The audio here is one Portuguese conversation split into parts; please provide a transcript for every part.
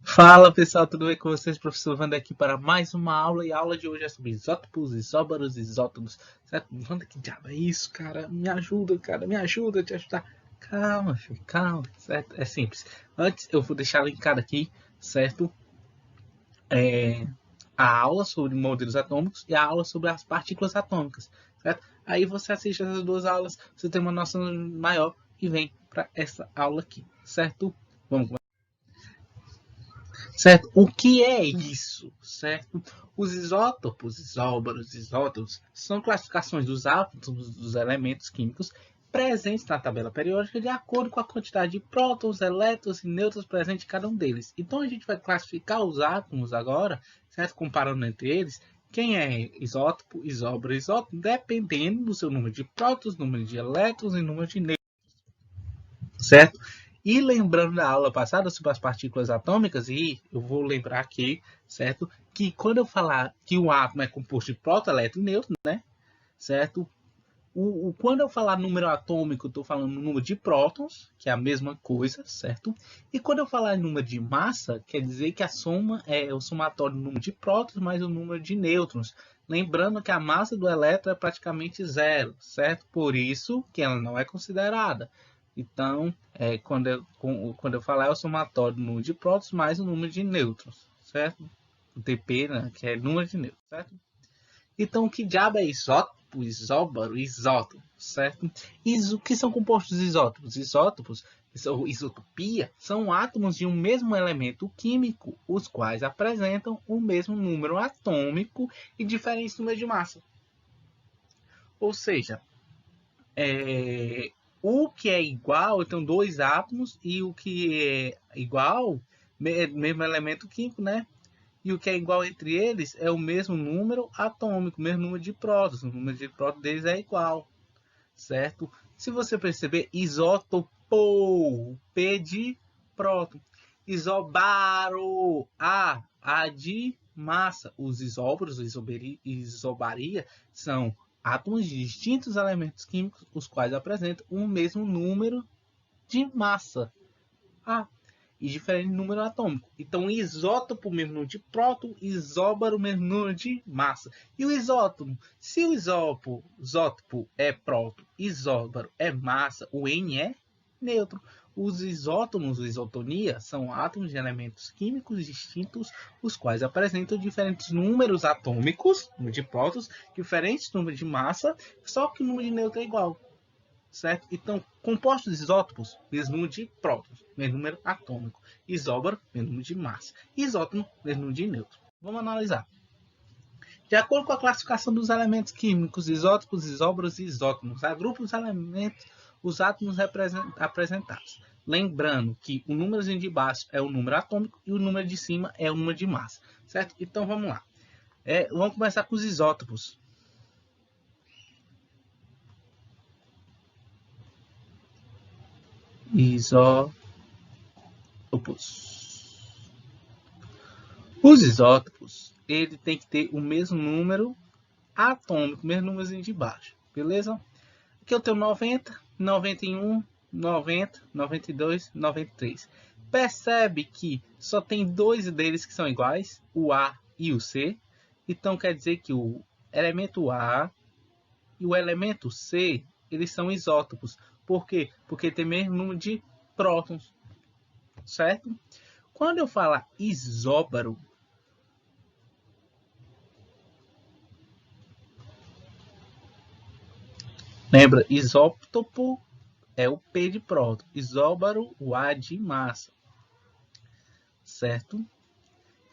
Fala pessoal, tudo bem com vocês? Professor Wander aqui para mais uma aula e a aula de hoje é sobre isótopos, isóbaros, isótonos, certo? Wander, que diabo é isso, cara? Me ajuda a te ajudar. Calma, filho, calma, certo? É simples. Antes eu vou deixar linkado aqui, certo? É, a aula sobre modelos atômicos e a aula sobre as partículas atômicas, certo? Aí você assiste essas duas aulas, você tem uma noção maior e vem para essa aula aqui, certo? Vamos certo? O que é isso, certo? Os isótopos, isóbaros, isótopos, são classificações dos átomos dos elementos químicos presentes na tabela periódica de acordo com a quantidade de prótons, elétrons e nêutrons presentes em cada um deles. Então a gente vai classificar os átomos agora, certo? Comparando entre eles, quem é isótopo, isóbaro, isótopo, dependendo do seu número de prótons, número de elétrons e número de nêutrons, certo? E lembrando da aula passada sobre as partículas atômicas, e eu vou lembrar aqui, certo? Que quando eu falar que o átomo é composto de próton, elétron e nêutron, né? Certo? Quando eu falar número atômico, eu estou falando número de prótons, que é a mesma coisa, certo? E quando eu falar em número de massa, quer dizer que a soma é o somatório do número de prótons mais o número de nêutrons. Lembrando que a massa do elétron é praticamente zero, certo? Por isso que ela não é considerada. Então, quando eu falar é o somatório do número de prótons mais o número de nêutrons, certo? O TP, né, que é número de nêutrons, certo? Então, que diabo é isótopo, isóbaro, isótopo, certo? O que são compostos isótopos? Isótopos, ou isotopia, são átomos de um mesmo elemento químico, os quais apresentam o mesmo número atômico e diferentes números de massa. Ou seja, o que é igual, então dois átomos, e o que é igual, mesmo elemento químico, né? E o que é igual entre eles é o mesmo número atômico, o mesmo número de prótons. O número de prótons deles é igual, certo? Se você perceber, isótopo, P de próton. Isobaro, A de massa. Os isóbaros, isobaria, são átomos de distintos elementos químicos, os quais apresentam o mesmo número de massa, A, e diferente número atômico. Então, isótopo, mesmo número de próton, isóbaro, mesmo número de massa. E o isótopo? Se o isótopo é próton, isóbaro é massa, o N é neutro. Os isótomos, isotonia, são átomos de elementos químicos distintos, os quais apresentam diferentes números atômicos, número de prótons, diferentes números de massa, só que o número de nêutron é igual, certo? Então, compostos isótopos, mesmo número de prótons, mesmo número atômico. Isóbaro, mesmo número de massa. Isótopo, mesmo número de nêutrons. Vamos analisar. De acordo com a classificação dos elementos químicos, isótopos, isóbaros e isótomos, agrupa os elementos, os átomos apresentados. Lembrando que o númerozinho de baixo é o número atômico e o número de cima é o número de massa, certo? Então vamos lá. Vamos começar com os isótopos. Isótopos. Os isótopos, ele tem que ter o mesmo número atômico, o mesmo númerozinho de baixo, beleza? Aqui eu tenho 90, 91, 90, 92, 93. Percebe que só tem dois deles que são iguais, o A e o C. Então quer dizer que o elemento A e o elemento C, eles são isótopos. Por quê? Porque tem o mesmo número de prótons, certo? Quando eu falar isóbaro, lembra, isótopo é o P de próton, isóbaro o A de massa, certo?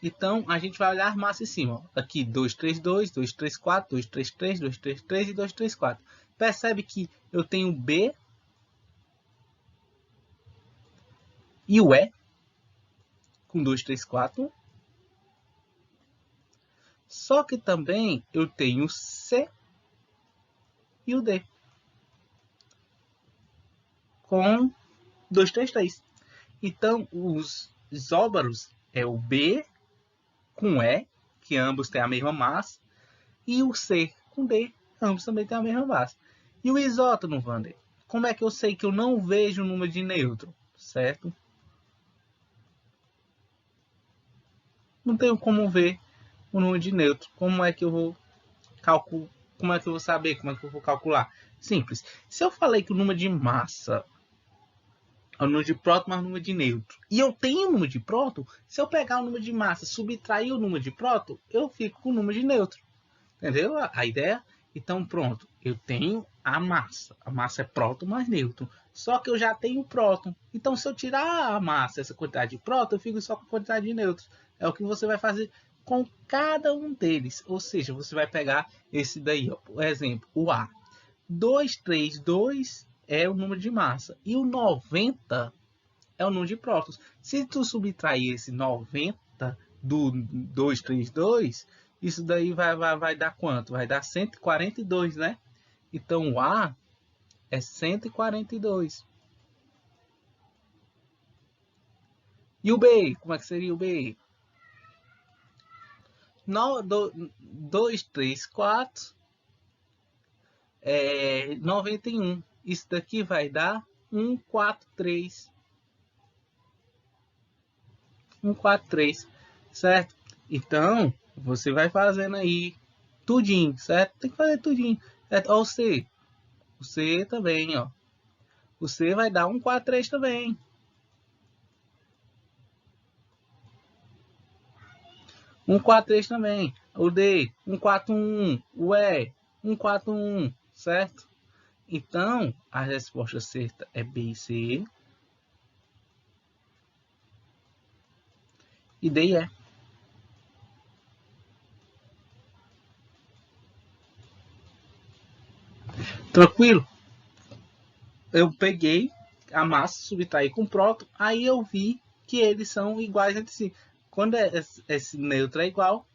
Então a gente vai olhar a massa em cima. Aqui 232, 234, 233, 233 e 234. Percebe que eu tenho B e o E com 234. Só que também eu tenho o C e o D com 233. Então os isóbaros é o B com E, que ambos têm a mesma massa, e o C com D, ambos também têm a mesma massa. E o isótono, Wander? Como é que eu sei que eu não vejo o número de nêutron, certo? não tenho como ver o número de nêutron. Como é que eu vou calcular? Como é que eu vou saber? Como é que eu vou calcular? Simples. Se eu falei que o número de massa é o número de próton mais o número de nêutron, e eu tenho o número de próton, se eu pegar o número de massa, subtrair o número de próton, eu fico com o número de nêutron. Entendeu a ideia? Então, pronto. Eu tenho a massa. A massa é próton mais nêutron. Só que eu já tenho próton. Então, se eu tirar a massa, essa quantidade de próton, eu fico só com a quantidade de nêutrons. É o que você vai fazer com cada um deles. Ou seja, você vai pegar esse daí, ó, por exemplo, o A. 232 é o número de massa. E o 90 é o número de prótons. Se tu subtrair esse 90 do 232, isso daí vai dar quanto? Vai dar 142, né? Então o A é 142. E o B? Como é que seria o B? 2, 3, 4 é 91. Isso daqui vai dar 143. 143, certo? Então, você vai fazendo aí tudinho, certo? Tem que fazer tudinho, certo? Ó, o C. O C também, ó. O C vai dar 143 também. Um 43 também. O D, 141. O E, 141, certo? Então, a resposta certa é B e C. E D e E. Tranquilo? Eu peguei a massa, subtraí com o próton, aí eu vi que eles são iguais entre si. Quando esse neutro é igual,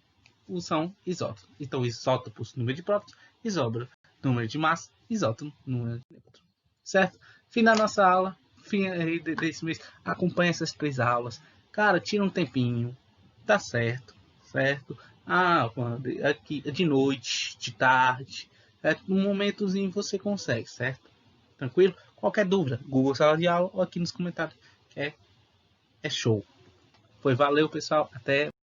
são isótopos. Então, isótopos, número de prótons, isóbaro, número de massa, isótopo, número de nêutron. Certo? Fim da nossa aula, fim desse mês. Acompanhe essas 3 aulas. Cara, tira um tempinho. Tá certo, certo? Ah, aqui de noite, de tarde, certo? Num momentozinho você consegue, certo? Tranquilo? Qualquer dúvida, Google Sala de Aula ou aqui nos comentários. É show. Foi, valeu, pessoal. Até